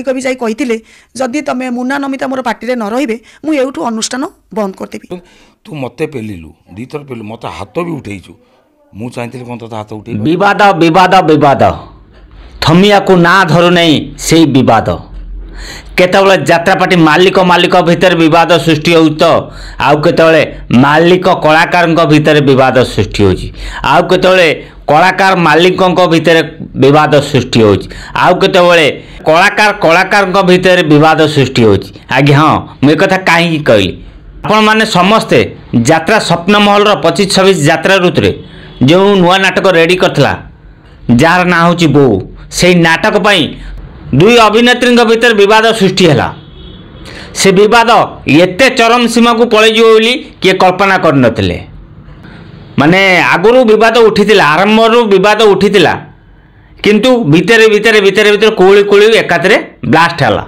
ମାଲିକ भी जाई कहिथिले जदि तमे मुन्ना नमिता मोर पार्टी रे न रहिबे मु एउठु अनुष्ठान बंद कर देबी। तू मते पेलिलु दी थर पेलु मते हाथ भी उठेइछु मु चाहतिले कोन तो हाथ उठे विवाद विवाद विवाद थमिया को ना धरु नहीं से विवाद केतबले यात्रा पार्टी मालिक मालिक भितर विवाद सृष्टि हो तो आउ केतबले मालिक कलाकार भितर विवाद सृष्टि हो आउ केतबले कलाकार मालिक भितर विवाद सृष्टि हो आउ केतबले कलाकार कलाकार भितर विवाद सृष्टि हो आज्ञा हाँ मुझे कथा कहीं कहली आपण मैंने समस्ते यात्रा स्वप्न महल 25-26 यात्रा ऋतु रे जो नुआ नाटक रेडी करथिला जार ना होची बो से नाटक पाई दुई अभिनेत्री भितर विवाद सृष्टि है से विवाद एते चरम सीमा को पलैज किए कल्पना करनथिले माने आगुरु विवाद उठीतिला आरंभ विवाद उठीतिला किंतु भितर भितर भितर भितर कोली कोली एकातरे ब्लास्ट हला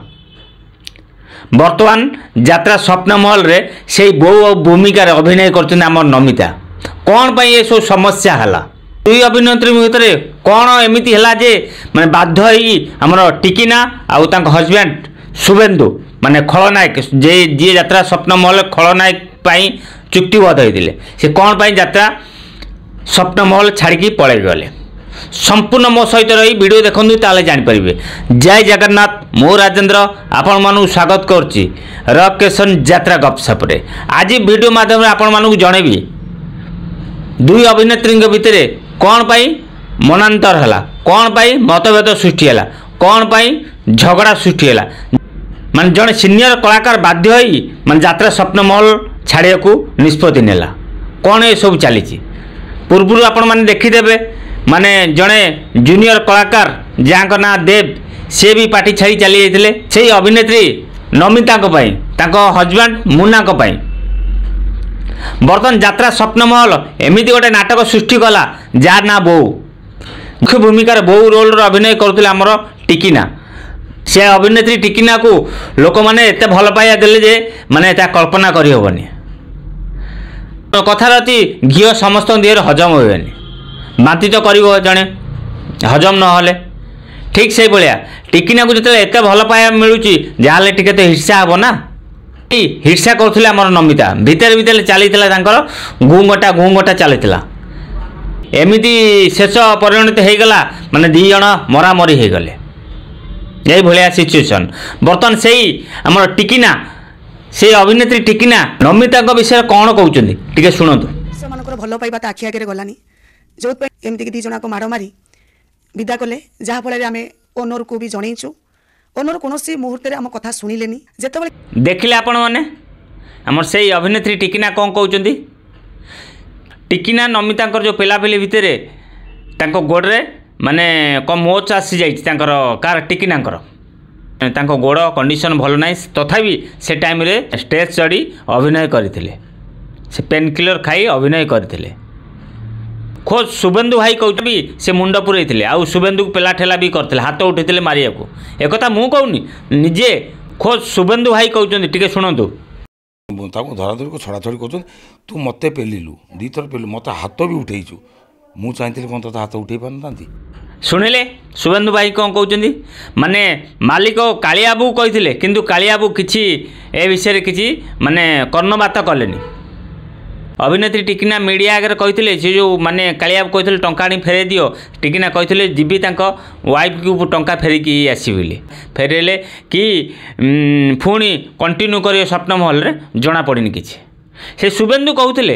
वर्तमान यात्रा स्वप्न महल रे से बो भूमिका अभिनय करछन हमर नमिता कौन पाई ये सब समस्या हला दुई अभिनेत्री भितर कौन एमिति हला जे माने बाध्य ही हमर टिकिना आउ तांक हस्बैंड शुभेन्दु माने खलनायक जे जी यात्रा स्वप्न महल खलनायक पाई चुक्तिबद्ध होइतिले से कौन पाई यात्रा स्वप्न महल छाड़ी पळै गले संपूर्ण मो सहित रही वीडियो देखंतु ताले जानि परिबे। जय जगन्नाथ मो राजेंद्र आपण मानु स्वागत करछि रकेशन यात्रा गपसप रे। आज वीडियो माध्यम रे आपण मानु जणेबी दुई अभिनेत्री भितर कौन पाई मनांतर है कौन पाई मतभेद सृष्टि है कौन पाई झगड़ा सृष्टि है मान जड़े सीनियर कलाकार बाध्य होई मान यात्रा स्वप्न महल छाड़िया को निष्पत्ति नेला कौन ये सब चली पूर्व आपण मैंने देखीदे माने जड़े जूनियर कलाकार जहाँ ना देव सी भी पार्टी छाड़ी चली जाते से अभिनेत्री नमिता हजबैंड मुन्ना बर्तमान यात्रा स्वप्न महल एमती गोटे नाटक सृष्टि कला जार ना बो मुख्य भूमिकार बो रोल अभिनय करुले आमर टिकिना से अभिनेत्री टिकिना को लोक मैंने एत भल पाइया देले जे माने कल्पना करहबनी कथार अति घी समस्त देह हजम होनी बांति तो कर जड़े हजम नहले ठीक से भाया टिकिना को जो एत भल पाइया मिलूँ जहाँ टे तो हिर्सा हे ना हिर्सा करुले आमर नमिता भितर भितर चली घूंगटा चली एमती शेष परिणत होगला माने दी जन मरामरी हो गले यही भाया सिचुएसन बर्तमान से आमर टिकिना से अभिनेत्री टिकिना नमिता विषय कौन कहते टे शुणु से भल पाइबा आखि आगे गलानी जो एमती दी जना को माड़ मारी विदा कले जहाँफल आम ओनर को भी जनईचु ओनर कौन मुहूर्त आम कथा शुणिले जिते देखिले आपण मैंने आमर से अभिनेत्री टिकिना कौन कहते टिकिना नमिता जो पेलापेली भितर गोड़े माने कम मोच आसी जाइए कार टिकिना गोड़ कंडीशन भल ना तथापि से टाइम रे स्टेज चढ़ी अभिनय करते से पेन किलर खाई अभिनय करते खोज शुभेन्दु भाई कहते भी से मुंड पुरई आउ शुभेन्दु को पेला ठेला भी करते हाथ उठे मारिया को एक मु कहूनी निजे खोज शुभेन्दु भाई कहते टे शुणु धराधरी को छड़ाछड़ी कर तू मते पेलिलु दी थर पेलु मते हाथ भी उठेइछु मु चाहतिले कोन तो हाथ उठे पारंती शुणिले शुभेन्दु भाई कौन कहते माने मालिक कालियाबू कहते किंतु कालियाबू किछि ए विषय किछि माने कर्णपात कलेनी अभिनेत्री टिकिना मीडिया आगे कहते से जो माने कालियाबू कहते टंका आनी फेरे दियो टिकिना कहते जीवी वाइफ को टंका फेरिकी आसबे फेरेले कि पुणी कंटिन्यू कर स्वप्न महल रे जना पड़नी किछि से शुभेन्दु कहते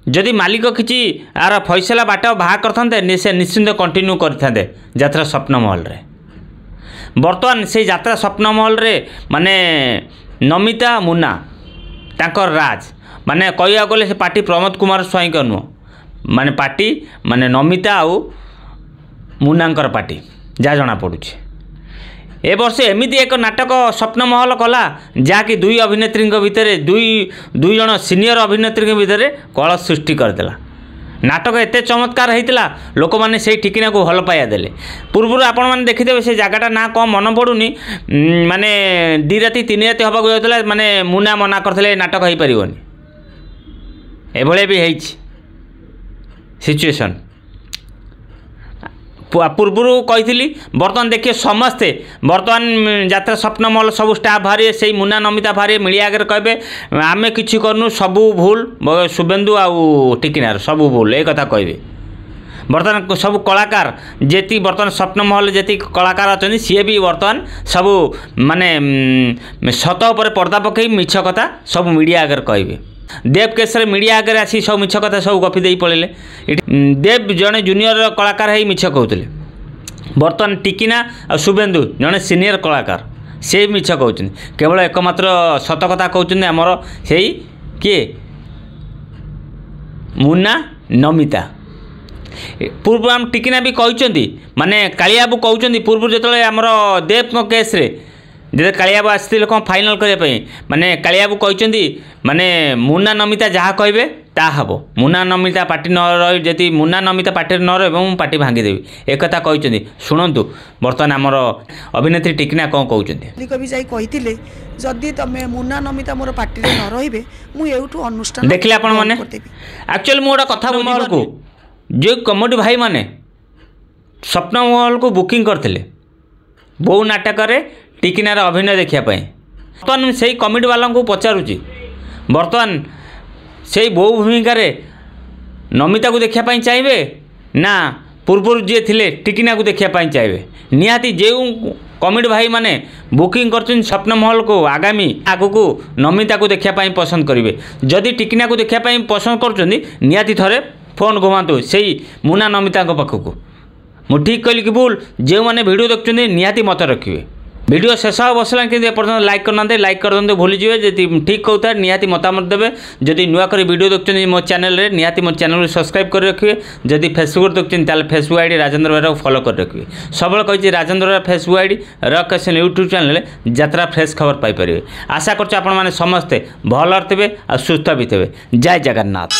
जदि मालिक किछि आर फैसला बाट बाहा करते से निश्चिंत कंटिन्यू करते यात्रा स्वप्न महल रे बर्तमान से यात्रा स्वप्न महल रे माने नमिता मुन्ना तांकर राज माने कहया गले से पार्टी प्रमोद कुमार स्वाई का नुह माने पार्टी माने नमिता आउ मुन्नांकर पार्टी जहाँ जना पड़ुछे ए वर्ष एमती एक नाटक स्वप्न महल कला जहाँकि दुई अभिनेत्री भितर दुई जन सीनियर अभिनेत्री भितर कल सृष्टि करदेला नाटक एते चमत्कार होता लोक मैंने से टिकिना को भल पाइया देले पूर्व आपण मैंने देखिदेवे से जगटा ना कम मन पड़ूनी माने 2 राति 3 राति हवा जाता माने मुना मना करते नाटक हो पारनि एभले भी सिचुएशन ପୂର୍ବରୁ କହିଥିଲି ବର୍ତ୍ତମାନ ଦେଖିବେ ସମସ୍ତେ ବର୍ତ୍ତମାନ ଯାତ୍ରା ସ୍ୱପ୍ନମହଲ ସବୁ ଷ୍ଟାଫ୍ ବାହାରିବେ ସେଇ ମୁନା ନମିତା ବାହାରିବେ ମିଡ଼ିଆ ଆଗରେ କହିବେ ଆମେ କିଛି କରୁନୁ ସବୁ ଭୁଲ ଶୁଭେନ୍ଦୁ ଆଉ ଟିକିନାର ସବୁ ଭୁଲ ଏ କଥା କହିବେ। ବର୍ତ୍ତମାନ ସବୁ କଳାକାର ଯେତିକି ବର୍ତ୍ତମାନ ସ୍ୱପ୍ନମହଲ ଯେତିକି କଳାକାର ଅଛନ୍ତି ସିଏ ବି ବର୍ତ୍ତମାନ ସବୁ ମାନେ ସତ ଉପରେ ପର୍ଦ୍ଦା ପକାଇ ମିଛ କଥା ସବୁ ମିଡ଼ିଆ ଆଗରେ କହିବେ। ଦେବ କେସରେ ମିଡ଼ିଆ ଆଗରେ ଆସି ସବୁ ମିଛ କଥା ସବୁ ଗପି ଦେଇ ପଳେଇଲେ। ଏଠି ଦେବ ଜଣେ ଜୁନିୟର କଳାକାର ହେଇ ମିଛ କହୁଥିଲେ, ବର୍ତ୍ତମାନ ଟିକିନା ଆଉ ଶୁଭେନ୍ଦୁ ଜଣେ ସିନିୟର କଳାକାର ସେ ମିଛ କହୁଛନ୍ତି। କେବଳ ଏକମାତ୍ର ସତ କଥା କହୁଛନ୍ତି ଆମର ସେଇ କିଏ ମୁନା ନମିତା। ପୂର୍ବ ଆମ ଟିକିନା ବି କହିଛନ୍ତି ମାନେ କାଳିଆବାବୁ କହୁଛନ୍ତି ପୂର୍ବରୁ ଯେତେବେଳେ ଆମର ଦେବଙ୍କ କେସ୍ରେ ଯେତେବେଳେ କାଳିଆବାବୁ ଆସିଥିଲେ କ'ଣ ଫାଇନାଲ୍ କରିବା ପାଇଁ ମାନେ କାଳିଆବାବୁ କହିଛନ୍ତି ମାନେ ମୁନା ନମିତା ଯାହା କହିବେ ତାହା ହେବ। ମୁନା ନମିତା ପାର୍ଟି ନ ରହି ଯଦି ମୁନା ନମିତା ପାର୍ଟିରେ ନ ରହିବ ମୁଁ ପାର୍ଟି ଭାଙ୍ଗିଦେବି ଏକଥା କହିଛନ୍ତି। ଶୁଣନ୍ତୁ ବର୍ତ୍ତମାନ ଆମର ଅଭିନେତ୍ରୀ ଟିକିନା କ'ଣ କହୁଛନ୍ତି। ମାଲିକ ବି ଯାଇ କହିଥିଲେ ଯଦି ତମେ ମୁନା ନମିତା ମୋର ପାର୍ଟିରେ ନ ରହିବେ ମୁଁ ଏଇଠୁ ଅନୁଷ୍ଠାନ ଦେଖିଲେ ଆପଣମାନେ ଆକ୍ଚୁଆଲି ମୁଁ ଗୋଟେ କଥା ବୁଝିବାକୁ ଯେଉଁ କମେଡ଼ି ଭାଇମାନେ ସ୍ୱପ୍ନମହଲକୁ ବୁକିଂ କରିଥିଲେ ବୋଉ ନାଟକରେ ଟିକିନାର ଅଭିନୟ ଦେଖିବା ପାଇଁ ବର୍ତ୍ତମାନ ସେଇ କମେଡ଼ି ବାଲାଙ୍କୁ ପଚାରୁଛି ବର୍ତ୍ତମାନ ସେଇ ବୋଉ ଭୂମିକାରେ ନମିତାକୁ ଦେଖିବା ପାଇଁ ଚାହିଁବେ ନା ପୂର୍ବରୁ ଯିଏ ଥିଲେ ଟିକିନାକୁ ଦେଖିବା ପାଇଁ ଚାହିଁବେ। ନିହାତି ଯେଉଁ କମେଡ଼ି ଭାଇମାନେ ବୁକିଂ କରିଛନ୍ତି ସ୍ୱପ୍ନମହଲକୁ ଆଗାମୀ ଆଗକୁ ନମିତାକୁ ଦେଖିବା ପାଇଁ ପସନ୍ଦ କରିବେ। ଯଦି ଟିକିନାକୁ ଦେଖିବା ପାଇଁ ପସନ୍ଦ କରୁଛନ୍ତି ନିହାତି ଥରେ ଫୋନ୍ ଘୁମାନ୍ତୁ ସେଇ ମୁନା ନମିତାଙ୍କ ପାଖକୁ। ମୁଁ ଠିକ୍ କହିଲି କି ଭୁଲ? ଯେଉଁମାନେ ଭିଡ଼ିଓ ଦେଖୁଛନ୍ତି ନିହାତି ମତ ରଖିବେ। ভিডিও শেষ হওয়া বসলাম কিন্তু এপর্যন্ত লাইক করুনাতে লাইক করদিও ভুলিଯିବେ যদি ঠিক কହୁଥାଏ নিহাতি মতামত দেবে। যদি নূয়া করে ভিডিও দেখুছেন মো চ্যানেলে নিহাতি মো চ্যানেল সবসক্রাইব করে রাখবে। যদি ফেসবুক দেখুছেন তাহলে Facebook ID Rajendra Behera follow করে রাখবে। সবুলে কইছি রাজেন্দ্র বেহরা ফেসবুক আইডি রকেশন ইউट्यूब চ্যানেলে যাত্রা ফ্রেশ খবর পাইপারে। আশা করছি আপনার সমস্তে ভালো থাকবে আর সুস্থ বি থাকবে। জয় জগন্নাথ।